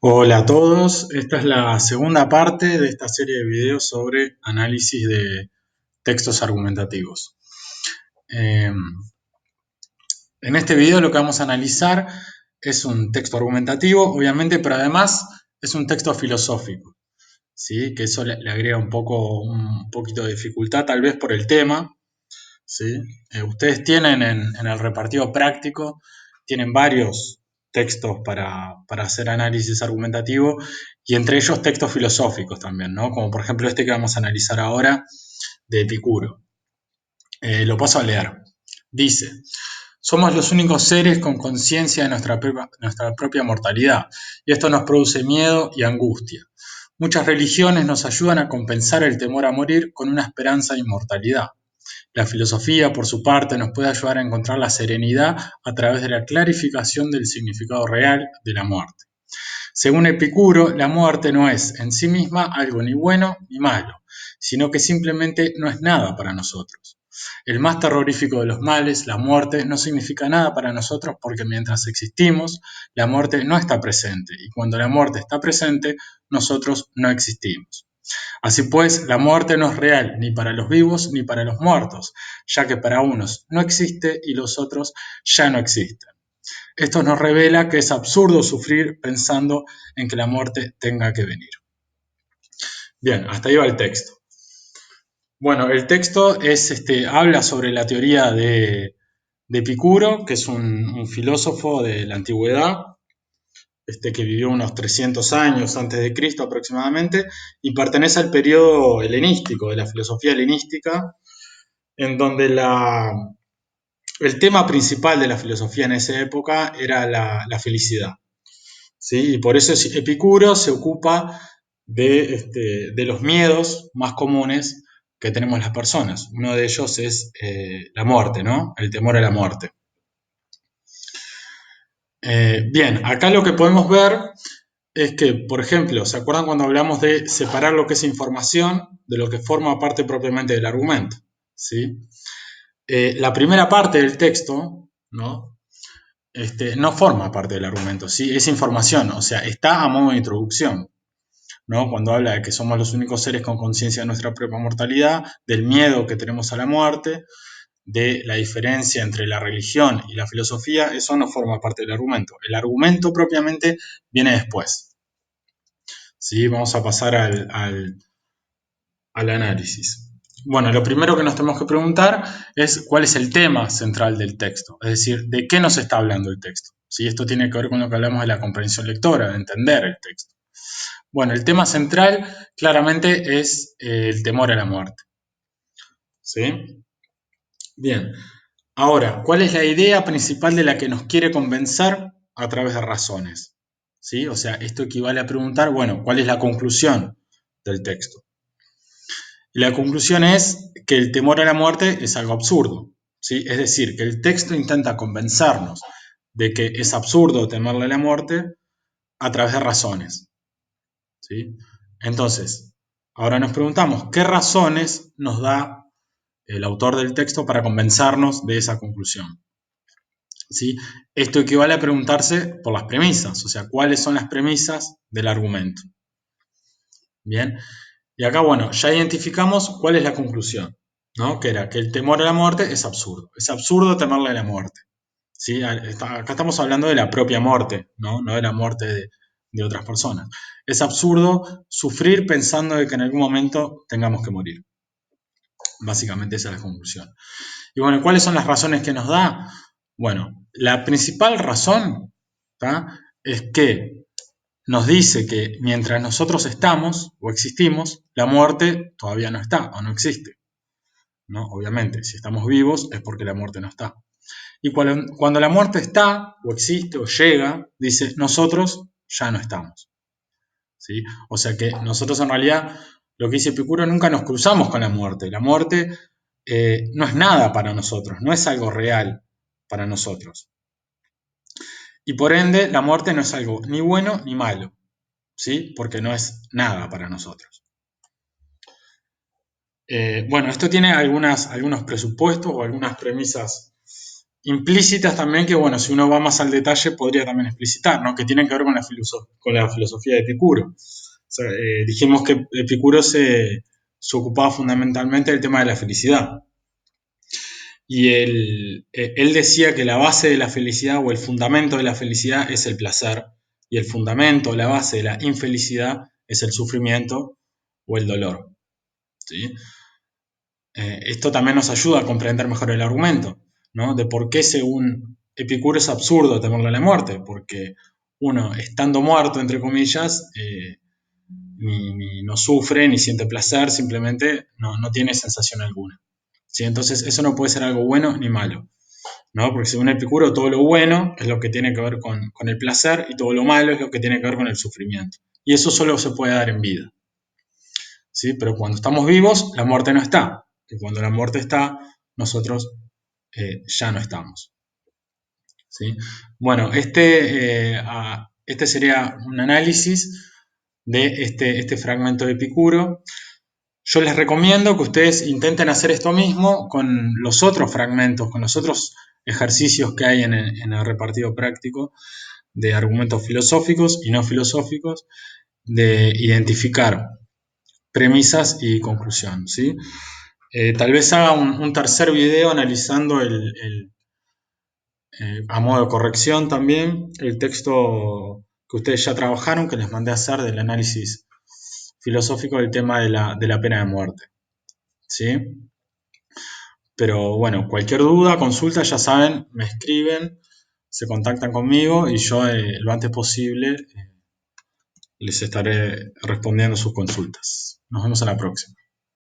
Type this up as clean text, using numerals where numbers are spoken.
Hola a todos, esta es la segunda parte de esta serie de videos sobre análisis de textos argumentativos. En este video lo que vamos a analizar es un texto argumentativo, obviamente, pero además es un texto filosófico, ¿sí? Que eso le agrega un poquito de dificultad tal vez por el tema, ¿sí? Ustedes tienen en el repartido práctico, tienen varios textos para hacer análisis argumentativo y entre ellos textos filosóficos también, ¿no? Como por ejemplo este que vamos a analizar ahora de Epicuro. Lo paso a leer. Dice, somos los únicos seres con conciencia de nuestra propia mortalidad y esto nos produce miedo y angustia. Muchas religiones nos ayudan a compensar el temor a morir con una esperanza de inmortalidad. La filosofía, por su parte, nos puede ayudar a encontrar la serenidad a través de la clarificación del significado real de la muerte. Según Epicuro, la muerte no es en sí misma algo ni bueno ni malo, sino que simplemente no es nada para nosotros. El más terrorífico de los males, la muerte, no significa nada para nosotros porque mientras existimos, la muerte no está presente y cuando la muerte está presente, nosotros no existimos. Así pues, la muerte no es real ni para los vivos ni para los muertos, ya que para unos no existe y los otros ya no existen. Esto nos revela que es absurdo sufrir pensando en que la muerte tenga que venir. Bien, hasta ahí va el texto. Bueno, el texto habla sobre la teoría de Epicuro, que es un filósofo de la antigüedad, que vivió unos 300 años antes de Cristo aproximadamente, y pertenece al periodo helenístico, de la filosofía helenística, en donde el tema principal de la filosofía en esa época era la felicidad. ¿Sí? Y por eso Epicuro se ocupa de los miedos más comunes que tenemos las personas. Uno de ellos es la muerte, ¿no? El temor a la muerte. Bien, acá lo que podemos ver es que, por ejemplo, ¿se acuerdan cuando hablamos de separar lo que es información de lo que forma parte propiamente del argumento? ¿Sí? La primera parte del texto, ¿no? No forma parte del argumento, ¿sí? Es información, o sea, está a modo de introducción, ¿no? Cuando habla de que somos los únicos seres con conciencia de nuestra propia mortalidad, del miedo que tenemos a la muerte, de la diferencia entre la religión y la filosofía, eso no forma parte del argumento. El argumento propiamente viene después. ¿Sí? Vamos a pasar al análisis. Bueno, lo primero que nos tenemos que preguntar es cuál es el tema central del texto, es decir, de qué nos está hablando el texto. ¿Sí? Esto tiene que ver con lo que hablamos de la comprensión lectora, de entender el texto. Bueno, el tema central claramente es el temor a la muerte. ¿Sí? Bien. Ahora, ¿cuál es la idea principal de la que nos quiere convencer a través de razones? ¿Sí? O sea, esto equivale a preguntar, bueno, ¿cuál es la conclusión del texto? Y la conclusión es que el temor a la muerte es algo absurdo. ¿Sí? Es decir, que el texto intenta convencernos de que es absurdo temerle a la muerte a través de razones. ¿Sí? Entonces, ahora nos preguntamos, ¿qué razones nos da el autor del texto para convencernos de esa conclusión? ¿Sí? Esto equivale a preguntarse por las premisas, o sea, ¿cuáles son las premisas del argumento? Bien, y acá, bueno, ya identificamos cuál es la conclusión, ¿no? Que era que el temor a la muerte es absurdo temerle a la muerte. ¿Sí? Acá estamos hablando de la propia muerte, ¿no? No de la muerte de otras personas. Es absurdo sufrir pensando de que en algún momento tengamos que morir. Básicamente esa es la conclusión. Y bueno, ¿cuáles son las razones que nos da? Bueno, la principal razón, ¿tá? Es que nos dice que mientras nosotros estamos o existimos, la muerte todavía no está o no existe, ¿no? Obviamente, si estamos vivos es porque la muerte no está. Y cuando la muerte está o existe o llega, dice, nosotros ya no estamos. ¿Sí? O sea que nosotros en realidad, lo que dice Epicuro, nunca nos cruzamos con la muerte. La muerte no es nada para nosotros, no es algo real para nosotros. Y por ende, la muerte no es algo ni bueno ni malo, ¿sí? Porque no es nada para nosotros. Bueno, esto tiene algunos presupuestos o algunas premisas implícitas también que, bueno, si uno va más al detalle podría también explicitar, ¿no? Que tienen que ver con la filosofía de Epicuro. O sea, dijimos que Epicuro se ocupaba fundamentalmente del tema de la felicidad. Y él decía que la base de la felicidad o el fundamento de la felicidad es el placer y el fundamento, la base de la infelicidad es el sufrimiento o el dolor. ¿Sí? Esto también nos ayuda a comprender mejor el argumento, ¿no? De por qué según Epicuro es absurdo temerle a la muerte, porque uno, estando muerto, entre comillas, ni no sufre, ni siente placer, simplemente no tiene sensación alguna. ¿Sí? Entonces eso no puede ser algo bueno ni malo, ¿no? Porque según Epicuro todo lo bueno es lo que tiene que ver con el placer y todo lo malo es lo que tiene que ver con el sufrimiento. Y eso solo se puede dar en vida. ¿Sí? Pero cuando estamos vivos, la muerte no está. Y cuando la muerte está, nosotros ya no estamos. ¿Sí? Bueno, este sería un análisis de este fragmento de Epicuro. Yo les recomiendo que ustedes intenten hacer esto mismo con los otros fragmentos, con los otros ejercicios que hay en el repartido práctico de argumentos filosóficos y no filosóficos, de identificar premisas y conclusión. ¿Sí? Tal vez haga un tercer video analizando a modo de corrección también el texto que ustedes ya trabajaron, que les mandé a hacer del análisis filosófico del tema de la pena de muerte. ¿Sí? Pero bueno, cualquier duda, consulta, ya saben, me escriben, se contactan conmigo y yo lo antes posible les estaré respondiendo sus consultas. Nos vemos a la próxima.